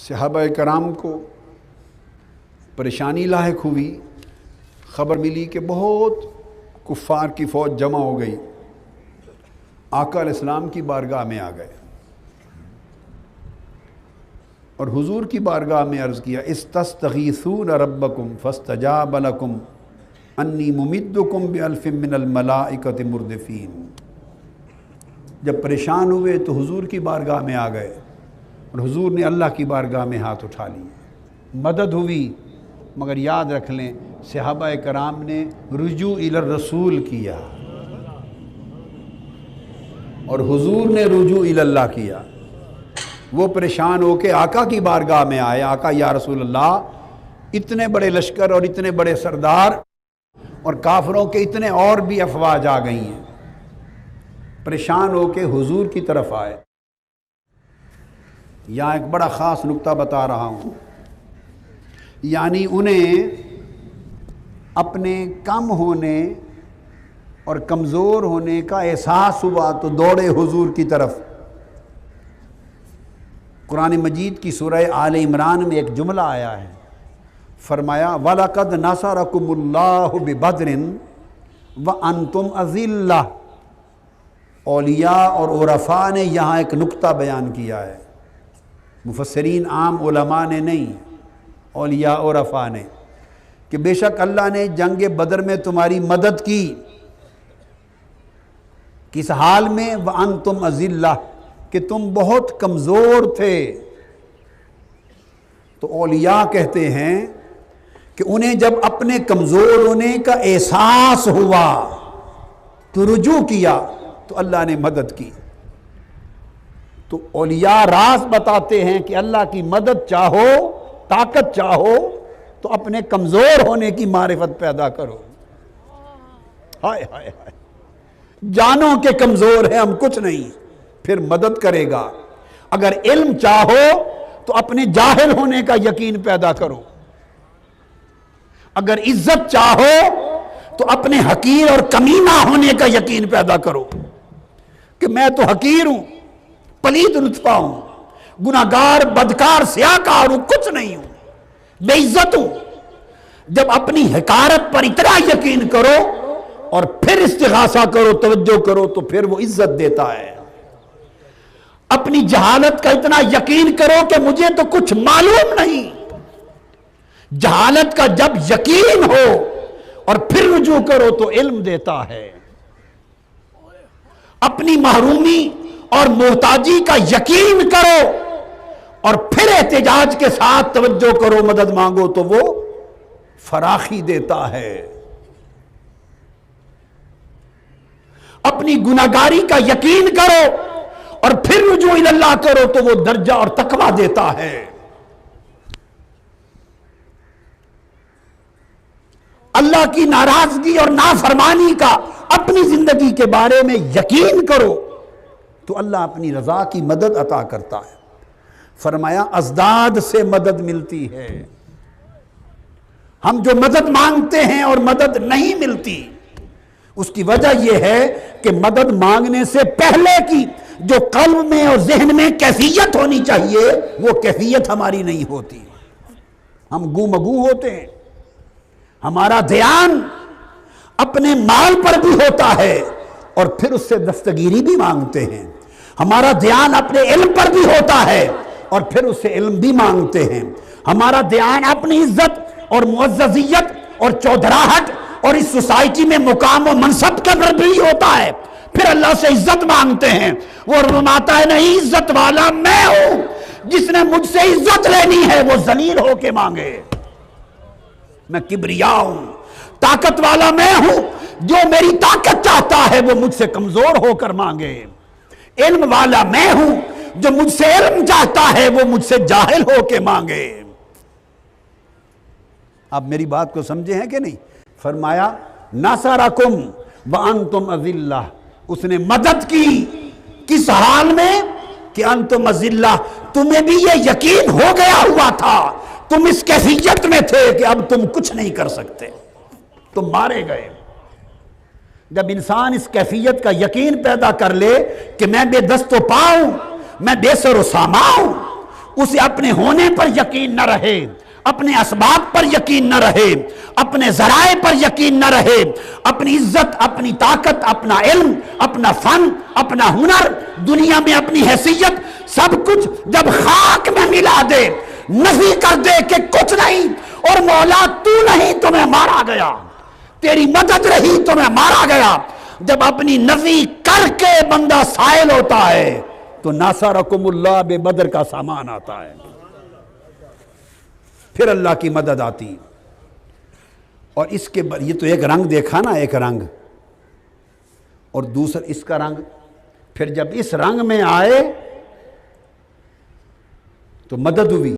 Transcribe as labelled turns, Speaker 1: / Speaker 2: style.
Speaker 1: صحابہ کرام کو پریشانی لاحق ہوئی، خبر ملی کہ بہت کفار کی فوج جمع ہو گئی، آقا علیہ السلام کی بارگاہ میں آ گئے اور حضور کی بارگاہ میں عرض کیا استستغیثون ربکم فاستجاب لکم انی ممدکم بألف من الملائکۃ مردفین۔ جب پریشان ہوئے تو حضور کی بارگاہ میں آ گئے اور حضور نے اللہ کی بارگاہ میں ہاتھ اٹھا لیے، مدد ہوئی۔ مگر یاد رکھ لیں صحابہ کرام نے رجوع الی الرسول کیا اور حضور نے رجوع الی اللہ کیا۔ وہ پریشان ہو کے آقا کی بارگاہ میں آئے، آقا یا رسول اللہ اتنے بڑے لشکر اور اتنے بڑے سردار اور کافروں کے اتنے اور بھی افواج آ گئی ہیں۔ پریشان ہو کے حضور کی طرف آئے۔ یہاں ایک بڑا خاص نقطہ بتا رہا ہوں، یعنی انہیں اپنے کم ہونے اور کمزور ہونے کا احساس ہوا تو دوڑے حضور کی طرف۔ قرآن مجید کی سورہ آل عمران میں ایک جملہ آیا ہے، فرمایا وَلَقَدْ نَصَرَكُمُ اللَّهُ بِبَدْرٍ وَأَنْتُمْ أَذِلَّةٌ۔ اولیاء اور عرفاء نے یہاں ایک نقطہ بیان کیا ہے، مفسرین عام علماء نے نہیں، اولیاء اور عرفاء نے، کہ بے شک اللہ نے جنگ بدر میں تمہاری مدد کی۔ کس حال میں؟ وَأَنْتُمْ أَذِلَّةٌ، کہ تم بہت کمزور تھے۔ تو اولیاء کہتے ہیں کہ انہیں جب اپنے کمزور ہونے کا احساس ہوا تو رجوع کیا تو اللہ نے مدد کی۔ تو اولیاء راز بتاتے ہیں کہ اللہ کی مدد چاہو، طاقت چاہو تو اپنے کمزور ہونے کی معرفت پیدا کرو۔ ہائے ہائے ہائے، جانو کہ کمزور ہیں ہم، کچھ نہیں، پھر مدد کرے گا۔ اگر علم چاہو تو اپنے جاہل ہونے کا یقین پیدا کرو۔ اگر عزت چاہو تو اپنے حقیر اور کمینہ ہونے کا یقین پیدا کرو کہ میں تو حقیر ہوں، پلید رتبہ ہوں، گناہگار بدکار سیاہکار ہوں، کچھ نہیں ہوں، بے عزت ہوں۔ جب اپنی حقارت پر اتنا یقین کرو اور پھر استغاثہ کرو، توجہ کرو، تو پھر وہ عزت دیتا ہے۔ اپنی جہالت کا اتنا یقین کرو کہ مجھے تو کچھ معلوم نہیں۔ جہالت کا جب یقین ہو اور پھر رجوع کرو تو علم دیتا ہے۔ اپنی محرومی اور محتاجی کا یقین کرو اور پھر احتجاج کے ساتھ توجہ کرو، مدد مانگو تو وہ فراخی دیتا ہے۔ اپنی گناہگاری کا یقین کرو اور پھر رجوع اللہ کرو تو وہ درجہ اور تقویٰ دیتا ہے۔ اللہ کی ناراضگی اور نافرمانی کا اپنی زندگی کے بارے میں یقین کرو تو اللہ اپنی رضا کی مدد عطا کرتا ہے۔ فرمایا ازداد سے مدد ملتی ہے۔ ہم جو مدد مانگتے ہیں اور مدد نہیں ملتی، اس کی وجہ یہ ہے کہ مدد مانگنے سے پہلے کی جو قلب میں اور ذہن میں کیفیت ہونی چاہیے وہ کیفیت ہماری نہیں ہوتی۔ ہم گو مگو ہوتے ہیں، ہمارا دھیان اپنے مال پر بھی ہوتا ہے اور پھر اس سے دستگیری بھی مانگتے ہیں۔ ہمارا دھیان اپنے علم پر بھی ہوتا ہے اور پھر اس سے علم بھی مانگتے ہیں۔ ہمارا دھیان اپنی عزت اور معززیت اور چودھراہٹ اور اس سوسائٹی میں مقام و منصب کے پر بھی ہوتا ہے، پھر اللہ سے عزت مانگتے ہیں۔ وہ فرماتا ہے نہیں، عزت والا میں ہوں، جس نے مجھ سے عزت لینی ہے وہ ذلیل ہو کے مانگے۔ میں کبریا ہوں، طاقت والا میں ہوں، جو میری طاقت چاہتا ہے وہ مجھ سے کمزور ہو کر مانگے۔ علم والا میں ہوں، جو مجھ سے علم چاہتا ہے وہ مجھ سے جاہل ہو کے مانگے۔ آپ میری بات کو سمجھے ہیں کہ نہیں؟ فرمایا نَصَرَكُمْ وَأَنْتُمْ أَذِلَّةٌ، اس نے مدد کی کس حال میں کہ انتم اذلہ، تمہیں بھی یہ یقین ہو گیا ہوا تھا، تم اس کیفیت میں تھے کہ اب تم کچھ نہیں کر سکتے، تم مارے گئے۔ جب انسان اس کیفیت کا یقین پیدا کر لے کہ میں بے دست و پاؤں، میں بے سر و سامان ہوں، اسے اپنے ہونے پر یقین نہ رہے، اپنے اسباب پر یقین نہ رہے، اپنے ذرائع پر یقین نہ رہے، اپنی عزت، اپنی طاقت، اپنا علم، اپنا فن، اپنا ہنر، دنیا میں اپنی حیثیت، سب کچھ جب خاک میں ملا دے، نفی کر دے کہ کچھ نہیں، اور مولا تو نہیں تو میں مارا گیا، تیری مدد رہی تو میں مارا گیا، جب اپنی نفی کر کے بندہ سائل ہوتا ہے تو ناصرکم اللہ بے بدر کا سامان آتا ہے، پھر اللہ کی مدد آتی۔ اور اس کے بعد یہ تو ایک رنگ دیکھا نا، ایک رنگ، اور دوسرا اس کا رنگ، پھر جب اس رنگ میں آئے تو مدد ہوئی۔